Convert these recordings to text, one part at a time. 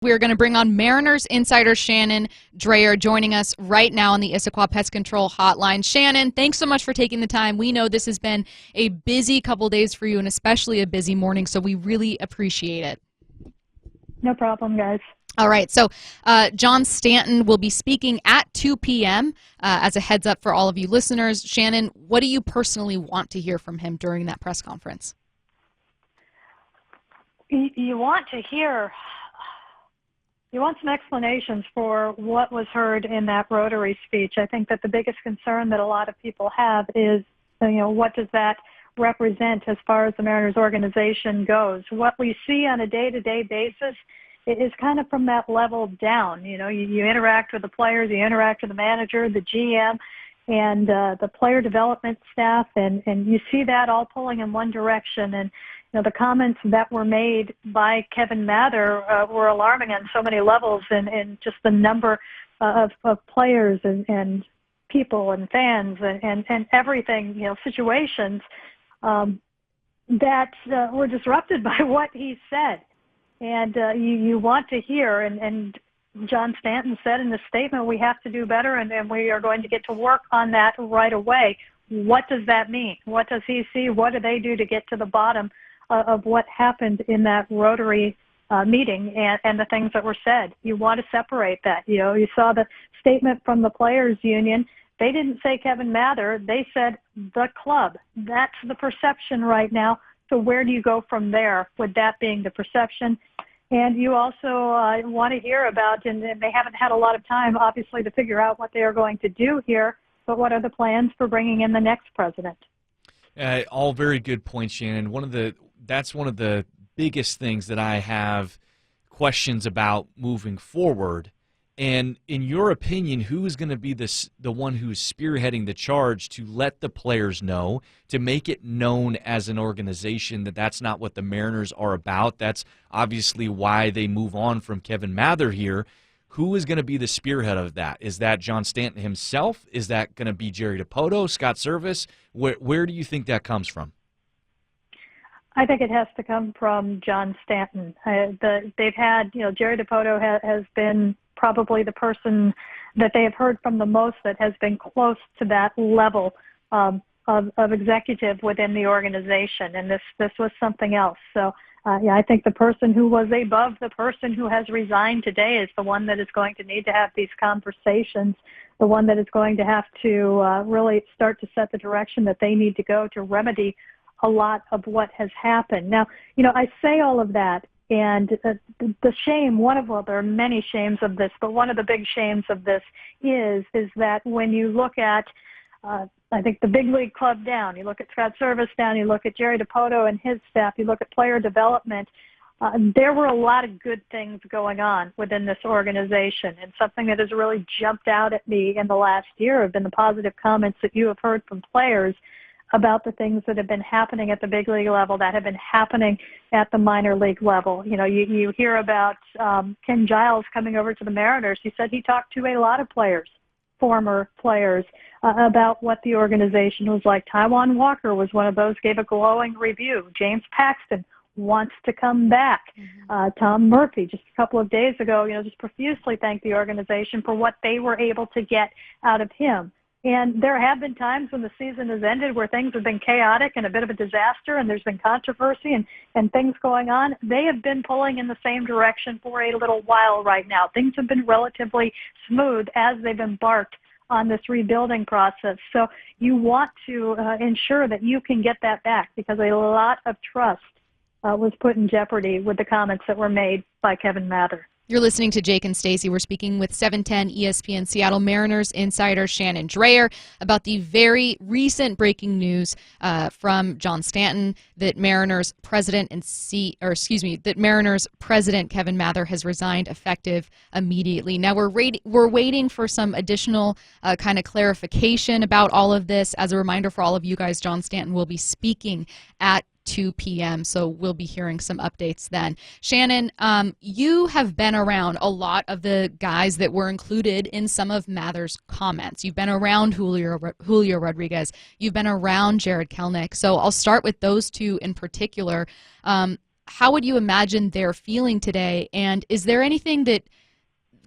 We're going to bring on Mariners insider Shannon Drayer joining us right now on the Issaquah Pest Control Hotline. Shannon, thanks so much for taking the time. We know this has been a busy couple days for you and especially a busy morning, so we really appreciate it. No problem, guys. All right, so John Stanton will be speaking at 2 p.m. As a heads up for all of you listeners. Shannon, what do you personally want to hear from him during that press conference? You want some explanations for what was heard in that Rotary speech. I think that the biggest concern that a lot of people have is, what does that represent as far as the Mariners organization goes? What we see on a day-to-day basis is kind of from that level down. You interact with the players, you interact with the manager, the GM, and the player development staff, and you see that all pulling in one direction. And the comments that were made by Kevin Mather were alarming on so many levels, and just the number of players and people and fans and everything, situations that were disrupted by what he said. And you want to hear, and John Stanton said in the statement, we have to do better, and we are going to get to work on that right away. What does that mean? What does he see? What do they do to get to the bottom of what happened in that Rotary meeting and the things that were said? You want to separate that. You saw the statement from the Players Union. They didn't say Kevin Mather. They said the club. That's the perception right now. So where do you go from there with that being the perception? And you also want to hear about, and they haven't had a lot of time, obviously, to figure out what they are going to do here, but what are the plans for bringing in the next president? All very good points, Shannon. That's one of the biggest things that I have questions about moving forward. And in your opinion, who is going to be the one who's spearheading the charge to let the players know, to make it known as an organization that that's not what the Mariners are about? That's obviously why they move on from Kevin Mather here. Who is going to be the spearhead of that? Is that John Stanton himself? Is that going to be Jerry Dipoto, Scott Service? Where do you think that comes from? I think it has to come from John Stanton. They've had, Jerry Dipoto has been probably the person that they have heard from the most that has been close to that level of executive within the organization, and this was something else. So, I think the person who was above the person who has resigned today is the one that is going to need to have these conversations, the one that is going to have to really start to set the direction that they need to go to remedy a lot of what has happened. Now, I say all of that, and the shame, there are many shames of this, but one of the big shames of this is that when you look at, I think the big league club down, you look at Scott Service down, you look at Jerry Dipoto and his staff, you look at player development, there were a lot of good things going on within this organization, and something that has really jumped out at me in the last year have been the positive comments that you have heard from players about the things that have been happening at the big league level, that have been happening at the minor league level. You hear about Ken Giles coming over to the Mariners. He said he talked to a lot of players, former players, about what the organization was like. Taijuan Walker was one of those, gave a glowing review. James Paxton wants to come back. Tom Murphy, just a couple of days ago, just profusely thanked the organization for what they were able to get out of him. And there have been times when the season has ended where things have been chaotic and a bit of a disaster, and there's been controversy and things going on. They have been pulling in the same direction for a little while right now. Things have been relatively smooth as they've embarked on this rebuilding process. So you want to ensure that you can get that back, because a lot of trust was put in jeopardy with the comments that were made by Kevin Mather. You're listening to Jake and Stacy. We're speaking with 710 ESPN Seattle Mariners insider Shannon Drayer about the very recent breaking news from John Stanton that Mariners president Kevin Mather has resigned effective immediately. Now we're waiting for some additional kind of clarification about all of this. As a reminder for all of you guys, John Stanton will be speaking at 2 p.m., so we'll be hearing some updates then. Shannon, you have been around a lot of the guys that were included in some of Mather's comments. You've been around Julio Rodriguez. You've been around Jared Kelenic. So I'll start with those two in particular. how would you imagine they're feeling today? And is there anything that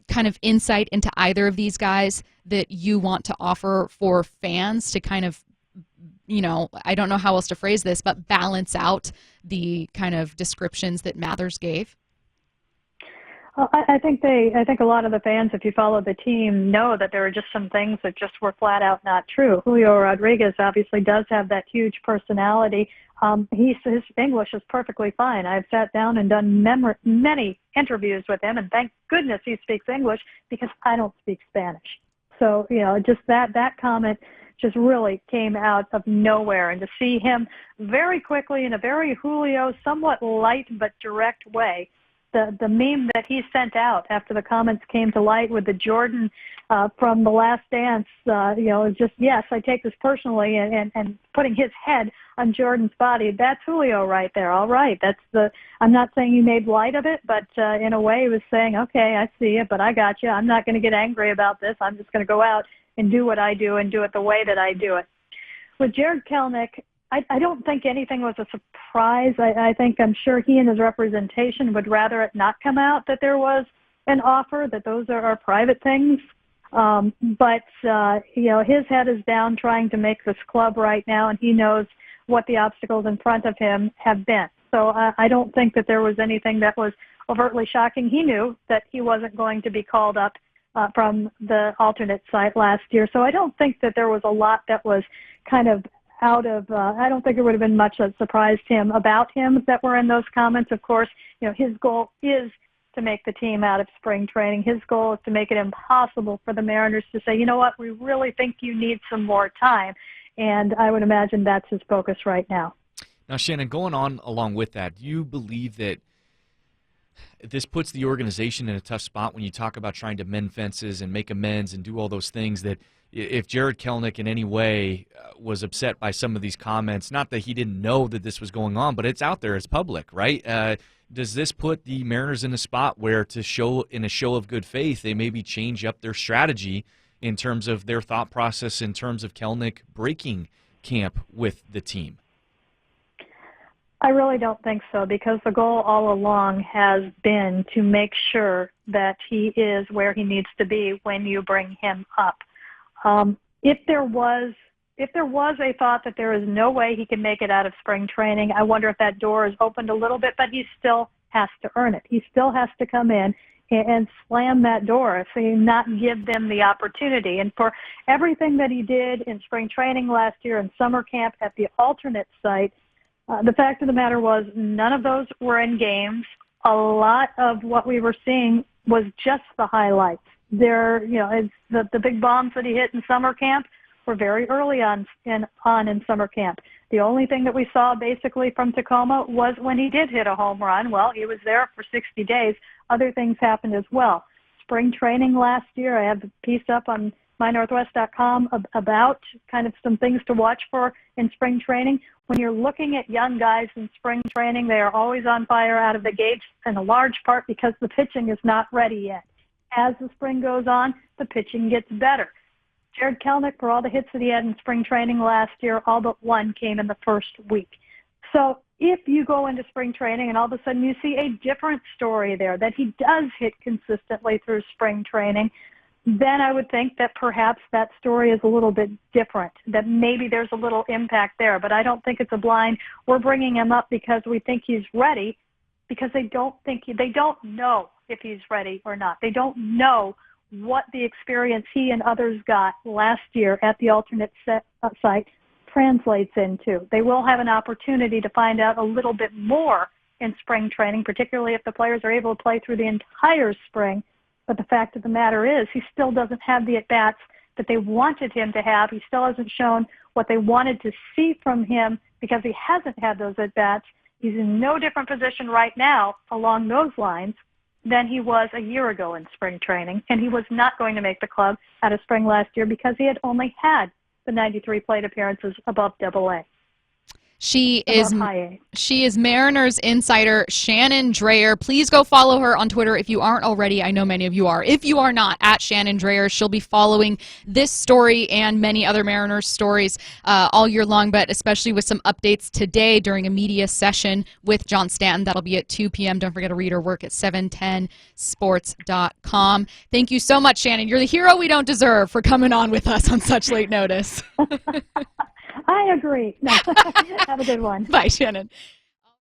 kind of insight into either of these guys that you want to offer for fans to kind of, I don't know how else to phrase this, but balance out the kind of descriptions that Mathers gave? Well, I think a lot of the fans, if you follow the team, know that there are just some things that just were flat out not true. Julio Rodriguez obviously does have that huge personality. His English is perfectly fine. I've sat down and done many interviews with him, and thank goodness he speaks English because I don't speak Spanish. So, just that comment just really came out of nowhere. And to see him very quickly in a very Julio, somewhat light but direct way, the meme that he sent out after the comments came to light with the Jordan from The Last Dance, is just, yes, I take this personally, and putting his head on Jordan's body. That's Julio right there. All right. I'm not saying he made light of it, but in a way he was saying, okay, I see it, but I got you. I'm not going to get angry about this. I'm just going to go out and do what I do and do it the way that I do it. With Jared Kelenic, I don't think anything was a surprise. I'm sure he and his representation would rather it not come out that there was an offer, that those are private things. But his head is down trying to make this club right now, and he knows what the obstacles in front of him have been. So I don't think that there was anything that was overtly shocking. He knew that he wasn't going to be called up from the alternate site last year. So I don't think that there was a lot that was kind of out of, I don't think it would have been much that surprised him about him that were in those comments. Of course, his goal is to make the team out of spring training. His goal is to make it impossible for the Mariners to say, you know what, we really think you need some more time. And I would imagine that's his focus right now. Now, Shannon, going on along with that, do you believe that this puts the organization in a tough spot when you talk about trying to mend fences and make amends and do all those things, that if Jared Kelenic in any way was upset by some of these comments, not that he didn't know that this was going on, but it's out there, it's public, right? Does this put the Mariners in a spot where, in a show of good faith, they maybe change up their strategy in terms of their thought process, in terms of Kelenic breaking camp with the team? I really don't think so, because the goal all along has been to make sure that he is where he needs to be when you bring him up. If there was a thought that there is no way he can make it out of spring training, I wonder if that door is opened a little bit, but he still has to earn it. He still has to come in and slam that door, so not give them the opportunity. And for everything that he did in spring training last year and summer camp at the alternate site, the fact of the matter was none of those were in games. A lot of what we were seeing was just the highlights. The big bombs that he hit in summer camp were very early on in summer camp. The only thing that we saw basically from Tacoma was when he did hit a home run. Well, he was there for 60 days. Other things happened as well. Spring training last year, I have the piece up on mynorthwest.com about kind of some things to watch for in spring training. When you're looking at young guys in spring training, they are always on fire out of the gates, in a large part because the pitching is not ready yet. As the spring goes on, the pitching gets better. Jared Kelenic, for all the hits that he had in spring training last year, all but one came in the first week. So if you go into spring training and all of a sudden you see a different story there, that he does hit consistently through spring training, then I would think that perhaps that story is a little bit different, that maybe there's a little impact there. But I don't think it's a blind, we're bringing him up because we think he's ready, because they don't know if he's ready or not. They don't know what the experience he and others got last year at the alternate site translates into. They will have an opportunity to find out a little bit more in spring training, particularly if the players are able to play through the entire spring. But the fact of the matter is he still doesn't have the at-bats that they wanted him to have. He still hasn't shown what they wanted to see from him because he hasn't had those at-bats. He's in no different position right now along those lines than he was a year ago in spring training, and he was not going to make the club out of spring last year because he had only had the 93 plate appearances above Double-A. She high is Mariners insider Shannon Drayer. Please go follow her on Twitter if you aren't already. I know many of you are. If you are not, at Shannon Drayer, she'll be following this story and many other Mariners stories all year long, but especially with some updates today during a media session with John Stanton. That'll be at 2 p.m. Don't forget to read her work at 710sports.com. Thank you so much, Shannon. You're the hero we don't deserve for coming on with us on such late notice. I agree. Have a good one. Bye, Shannon.